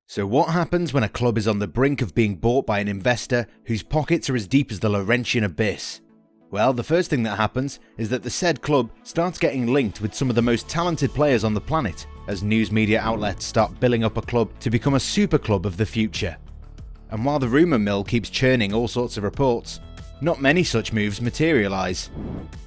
So what happens when a club is on the brink of being bought by an investor whose pockets are as deep as the Laurentian abyss? Well, the first thing that happens is that the said club starts getting linked with some of the most talented players on the planet, as news media outlets start billing up a club to become a super club of the future. And while the rumour mill keeps churning all sorts of reports, not many such moves materialise.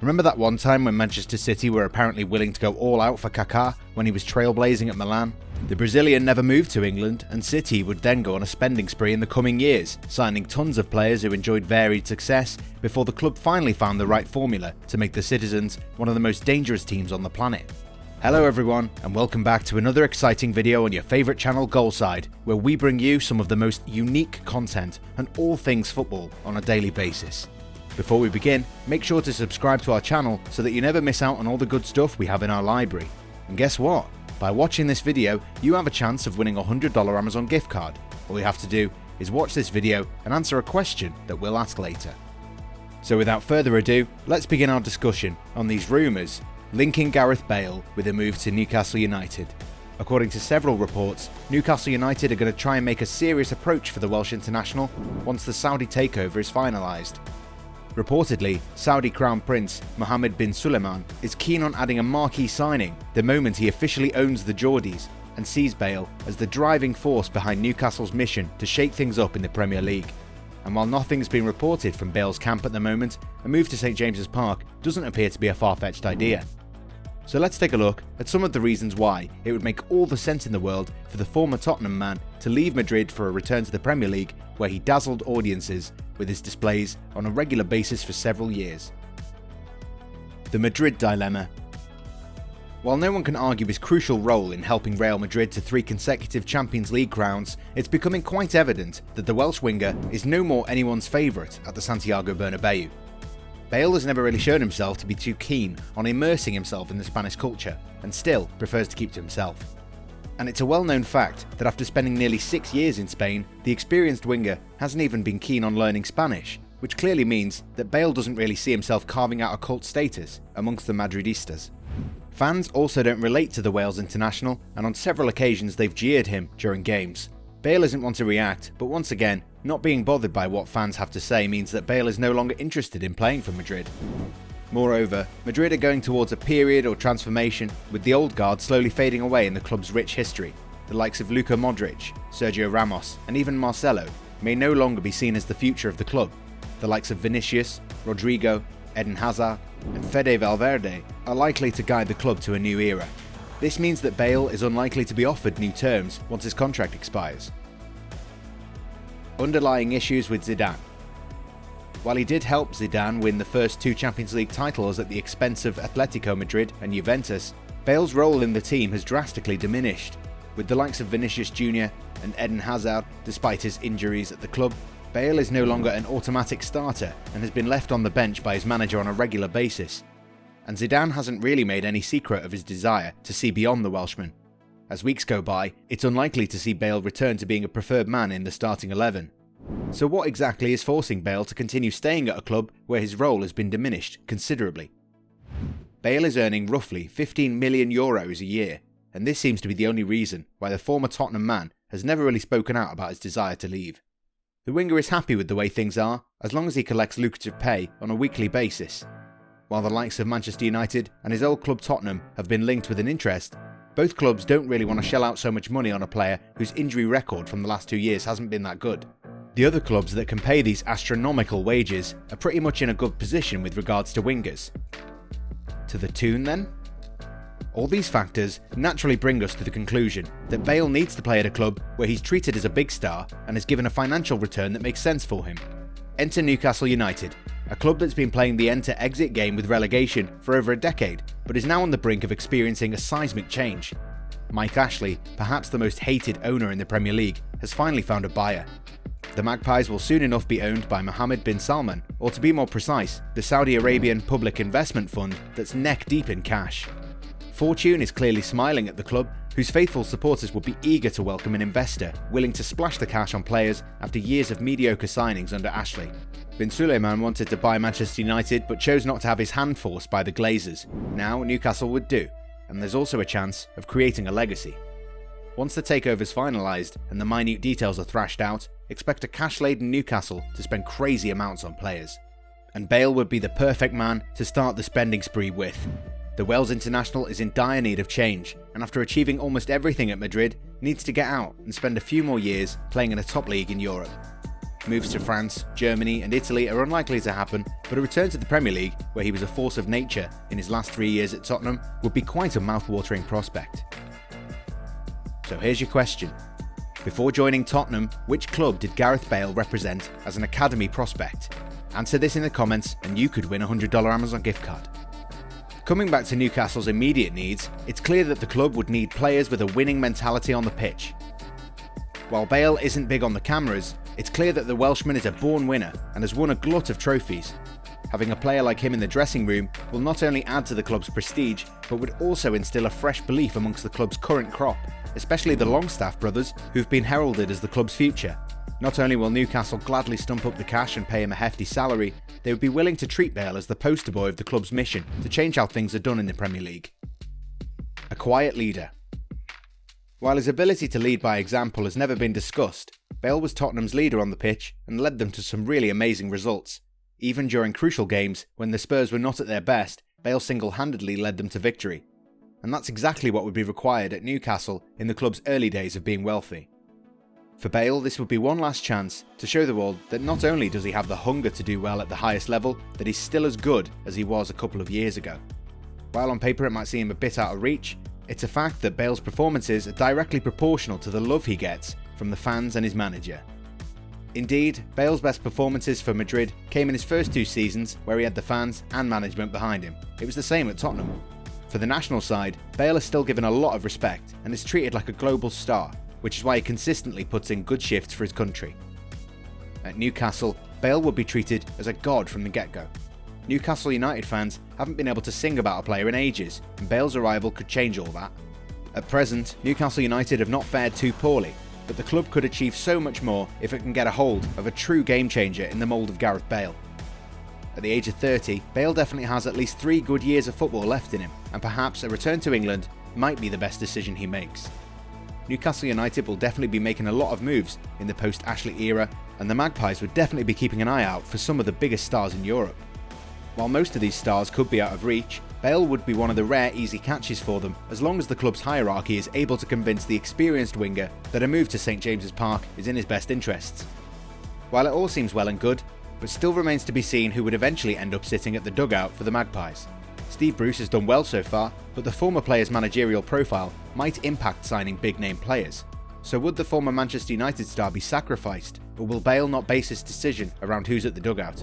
Remember that one time when Manchester City were apparently willing to go all out for Kaká when he was trailblazing at Milan? The Brazilian never moved to England, and City would then go on a spending spree in the coming years, signing tons of players who enjoyed varied success before the club finally found the right formula to make the Citizens one of the most dangerous teams on the planet. Hello everyone, and welcome back to another exciting video on your favourite channel Goalside, where we bring you some of the most unique content and all things football on a daily basis. Before we begin, make sure to subscribe to our channel so that you never miss out on all the good stuff we have in our library. And guess what? By watching this video, you have a chance of winning a $100 Amazon gift card. All you have to do is watch this video and answer a question that we'll ask later. So without further ado, let's begin our discussion on these rumours linking Gareth Bale with a move to Newcastle United. According to several reports, Newcastle United are going to try and make a serious approach for the Welsh international once the Saudi takeover is finalised. Reportedly, Saudi Crown Prince Mohammed bin Suleiman is keen on adding a marquee signing the moment he officially owns the Geordies and sees Bale as the driving force behind Newcastle's mission to shake things up in the Premier League. And while nothing's been reported from Bale's camp at the moment, a move to St James's Park doesn't appear to be a far-fetched idea. So let's take a look at some of the reasons why it would make all the sense in the world for the former Tottenham man to leave Madrid for a return to the Premier League, where he dazzled audiences with his displays on a regular basis for several years. The Madrid dilemma. While no one can argue his crucial role in helping Real Madrid to 3 consecutive Champions League crowns, it's becoming quite evident that the Welsh winger is no more anyone's favourite at the Santiago Bernabeu. Bale has never really shown himself to be too keen on immersing himself in the Spanish culture, and still prefers to keep to himself. And it's a well-known fact that after spending nearly 6 years in Spain, the experienced winger hasn't even been keen on learning Spanish, which clearly means that Bale doesn't really see himself carving out a cult status amongst the Madridistas. Fans also don't relate to the Wales international, and on several occasions they've jeered him during games. Bale isn't one to react, but once again, not being bothered by what fans have to say means that Bale is no longer interested in playing for Madrid. Moreover, Madrid are going towards a period or transformation, with the old guard slowly fading away in the club's rich history. The likes of Luka Modric, Sergio Ramos, and even Marcelo may no longer be seen as the future of the club. The likes of Vinicius, Rodrigo, Eden Hazard, and Fede Valverde are likely to guide the club to a new era. This means that Bale is unlikely to be offered new terms once his contract expires. Underlying issues with Zidane. While he did help Zidane win the first 2 Champions League titles at the expense of Atletico Madrid and Juventus, Bale's role in the team has drastically diminished. With the likes of Vinicius Jr. and Eden Hazard, despite his injuries at the club, Bale is no longer an automatic starter and has been left on the bench by his manager on a regular basis. And Zidane hasn't really made any secret of his desire to see beyond the Welshman. As weeks go by, it's unlikely to see Bale return to being a preferred man in the starting 11. So what exactly is forcing Bale to continue staying at a club where his role has been diminished considerably? Bale is earning roughly €15 million a year, and this seems to be the only reason why the former Tottenham man has never really spoken out about his desire to leave. The winger is happy with the way things are, as long as he collects lucrative pay on a weekly basis. While the likes of Manchester United and his old club Tottenham have been linked with an interest, both clubs don't really want to shell out so much money on a player whose injury record from the last 2 years hasn't been that good. The other clubs that can pay these astronomical wages are pretty much in a good position with regards to wingers. To the tune then? All these factors naturally bring us to the conclusion that Bale needs to play at a club where he's treated as a big star and is given a financial return that makes sense for him. Enter Newcastle United, a club that's been playing the enter-exit game with relegation for over a decade, but is now on the brink of experiencing a seismic change. Mike Ashley, perhaps the most hated owner in the Premier League, has finally found a buyer. The Magpies will soon enough be owned by Mohammed bin Salman, or to be more precise, the Saudi Arabian public investment fund that's neck deep in cash. Fortune is clearly smiling at the club, whose faithful supporters would be eager to welcome an investor willing to splash the cash on players after years of mediocre signings under Ashley. Bin Suleiman wanted to buy Manchester United but chose not to have his hand forced by the Glazers. Now Newcastle would do, and there's also a chance of creating a legacy. once the takeover is finalised and the minute details are thrashed out, expect a cash-laden Newcastle to spend crazy amounts on players. And Bale would be the perfect man to start the spending spree with. The Wales international is in dire need of change, and after achieving almost everything at Madrid, needs to get out and spend a few more years playing in a top league in Europe. Moves to France, Germany and Italy are unlikely to happen, but a return to the Premier League, where he was a force of nature in his last 3 years at Tottenham, would be quite a mouth-watering prospect. So here's your question. Before joining Tottenham, which club did Gareth Bale represent as an academy prospect? Answer this in the comments and you could win a $100 Amazon gift card. Coming back to Newcastle's immediate needs, it's clear that the club would need players with a winning mentality on the pitch. While Bale isn't big on the cameras, it's clear that the Welshman is a born winner and has won a glut of trophies. Having a player like him in the dressing room will not only add to the club's prestige, but would also instill a fresh belief amongst the club's current crop, especially the Longstaff brothers, who've been heralded as the club's future. Not only will Newcastle gladly stump up the cash and pay him a hefty salary, they would be willing to treat Bale as the poster boy of the club's mission to change how things are done in the Premier League. A quiet leader. While his ability to lead by example has never been discussed, Bale was Tottenham's leader on the pitch and led them to some really amazing results. Even during crucial games, when the Spurs were not at their best, Bale single-handedly led them to victory. And that's exactly what would be required at Newcastle in the club's early days of being wealthy. For Bale, this would be one last chance to show the world that not only does he have the hunger to do well at the highest level, that he's still as good as he was a couple of years ago. While on paper it might seem a bit out of reach, it's a fact that Bale's performances are directly proportional to the love he gets from the fans and his manager. Indeed, Bale's best performances for Madrid came in his first 2 seasons, where he had the fans and management behind him. It was the same at Tottenham. For the national side, Bale is still given a lot of respect and is treated like a global star, which is why he consistently puts in good shifts for his country. At Newcastle, Bale would be treated as a god from the get-go. Newcastle United fans haven't been able to sing about a player in ages, and Bale's arrival could change all that. At present, Newcastle United have not fared too poorly, but the club could achieve so much more if it can get a hold of a true game-changer in the mould of Gareth Bale. At the age of 30, Bale definitely has at least 3 good years of football left in him, and perhaps a return to England might be the best decision he makes. Newcastle United will definitely be making a lot of moves in the post-Ashley era, and the Magpies would definitely be keeping an eye out for some of the biggest stars in Europe. While most of these stars could be out of reach, Bale would be one of the rare easy catches for them, as long as the club's hierarchy is able to convince the experienced winger that a move to St James's Park is in his best interests. While it all seems well and good, but still remains to be seen who would eventually end up sitting at the dugout for the Magpies. Steve Bruce has done well so far, but the former player's managerial profile might impact signing big-name players. So would the former Manchester United star be sacrificed, or will Bale not base his decision around who's at the dugout?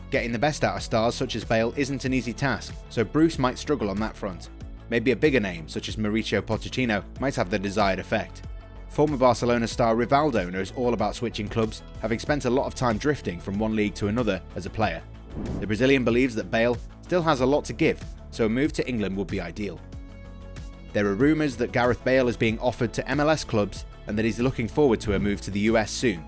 Getting the best out of stars such as Bale isn't an easy task, so Bruce might struggle on that front. Maybe a bigger name, such as Mauricio Pochettino, might have the desired effect. Former Barcelona star Rivaldo knows all about switching clubs, having spent a lot of time drifting from one league to another as a player. The Brazilian believes that Bale still has a lot to give, so a move to England would be ideal. There are rumours that Gareth Bale is being offered to MLS clubs and that he's looking forward to a move to the US soon.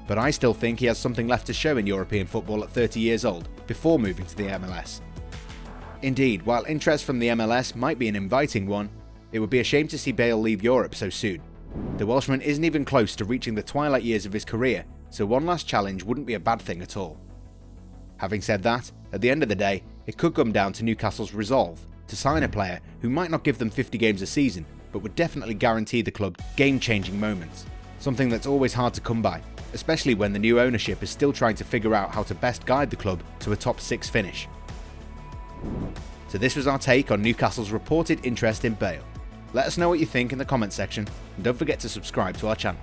But I still think he has something left to show in European football at 30 years old, before moving to the MLS. Indeed, while interest from the MLS might be an inviting one, it would be a shame to see Bale leave Europe so soon. The Welshman isn't even close to reaching the twilight years of his career, so one last challenge wouldn't be a bad thing at all. Having said that, at the end of the day, it could come down to Newcastle's resolve to sign a player who might not give them 50 games a season, but would definitely guarantee the club game-changing moments. Something that's always hard to come by, especially when the new ownership is still trying to figure out how to best guide the club to a top 6 finish. So this was our take on Newcastle's reported interest in Bale. Let us know what you think in the comments section, and don't forget to subscribe to our channel.